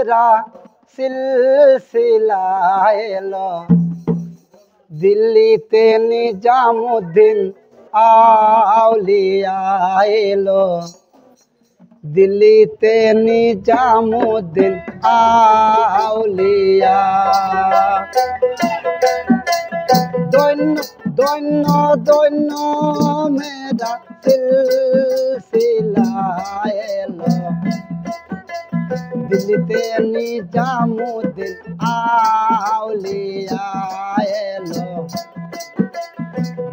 मेरा सिलसिला एलो दिल्ली ते निजामुद्दीन आउलिया एलो दिल्ली ते निजामुद्दीन आउलिया दोनों दोनों दोनों मेरा सिलसिला एलो दिल्ली ते निजामुद्दीन आउलिया एलो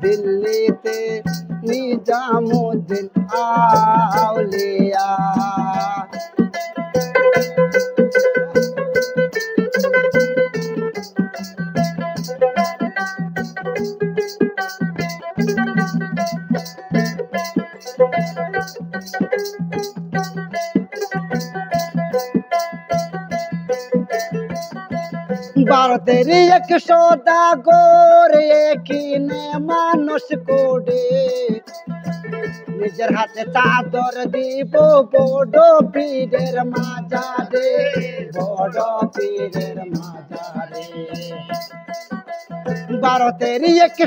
दिल्ली ते निजामुद्दीन आउलिया ভারতের 100টা গোরে কিনে মানুষ কোডে নিজের হাতে চাদর দিব বড় পীরের মাজারে বড় পীরের মাজারে ভারতের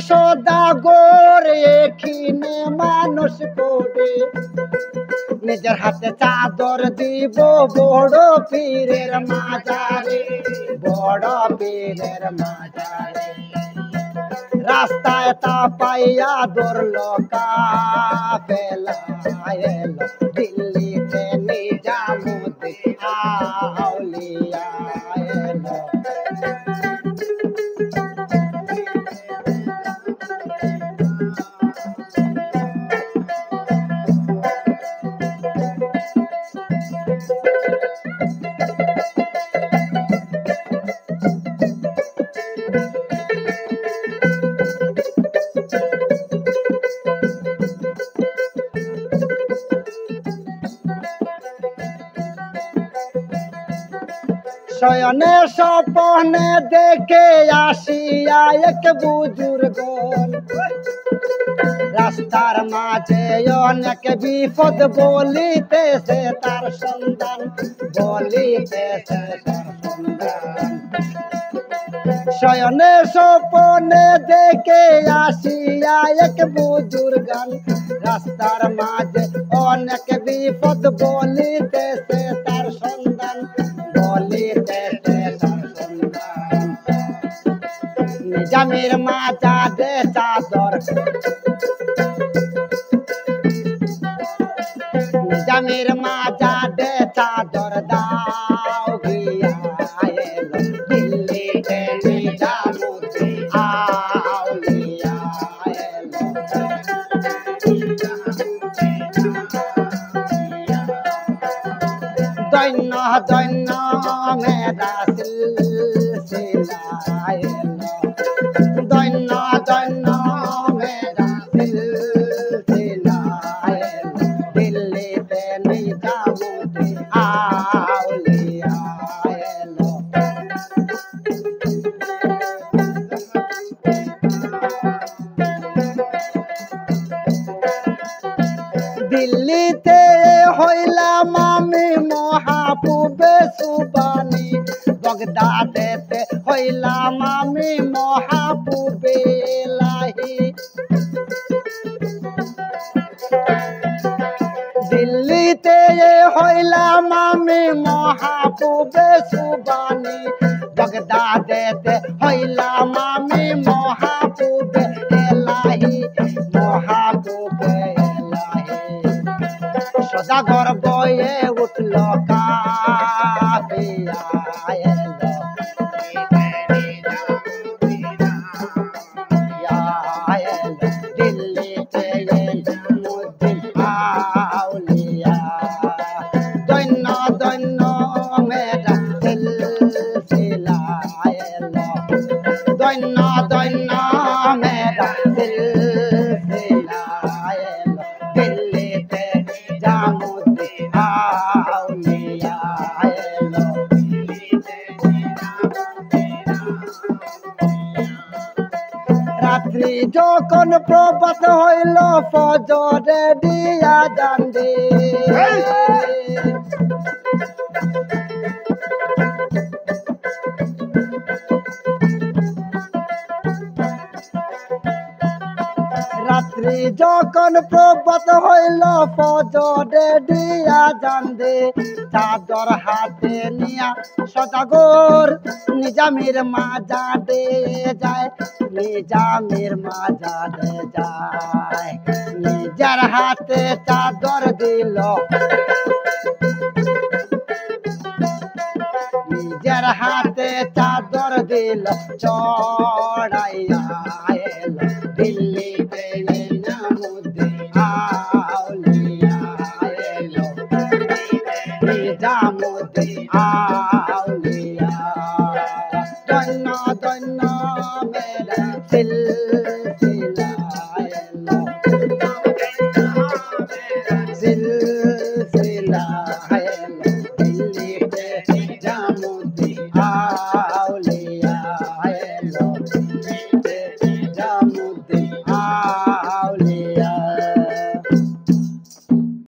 100টা গোরে কিনে মানুষ কোডে নিজের হাতে চাদর দিব বড় পীরের মাজারে বড় পীরের মাজারে রাস্তায় তা পাইয়া দৌড়ল কাফেলা এলো দিল্লিতে নিজামুদ্দীন আউলিয়া এলো শয়নে স্বপ্নে দেখে আসিয়া এক বুজুর্গ রাস্তার মাঝে অনেক বিপদ বলিতেছে তার সন্ধান বলিতেছে তার সন্ধান শয়নে স্বপ্নে দেখে আসিয়া এক বুজুর্গান রাস্তার মাঝে অনেক বিপদ বলিতেছে তার সন্ধান বলিতেছে তার সন্ধান নিজামের মাজারে চাদর নিজামের মাজারে চাদর দাও গিয়া এলো দিল্লিতে নিজামুদ্দীন আউলিয়া এলো দৈন্য দৈন্য মেরা সিলসিলা এলো দৈন্য দৈন্য মেরা সিলসিলা এলো দিল্লিতে নিজামুদ্দীন আউলিয়া এলো দিল্লিতে হইলাম আমি মহাপুবে সুবানি বগদাদেতে হইলাম আমি মহাপুবে লাহি দিল্লিতে হইলাম আমি মহাপুবে সুবানি বগদাদেতে হইলাম আমি মহাপুবে লাহি মহাপুবে সদাগর বয়ে উঠল কাফিয়া এলো দিল্লিতে নিজামুদ্দীন আউলিয়া দৈন্য দৈন্য মেরা সিলসিলা এলো দৈন্য দৈন্য মেরা সিলসিলা এলো দিল্লিতে নিজামুদ্দীন আউলিয়া এলো রাত্রি যখন প্রভাত হইল ফজরে দিয়া জানদে যখন প্রভাত হইল ফজরে দিয়া জানদে চাদর হাতে নিয়া সদাগর নিজামের মাজারে যায় নিজামের মাজারে যায় নিজের হাতে চাদর দিল নিজের হাতে চাদর দিল চড়াইয়া এলো দিল্লিতে নিজামুদ্দিন আউলিয়া এলো নিজামুদ্দিন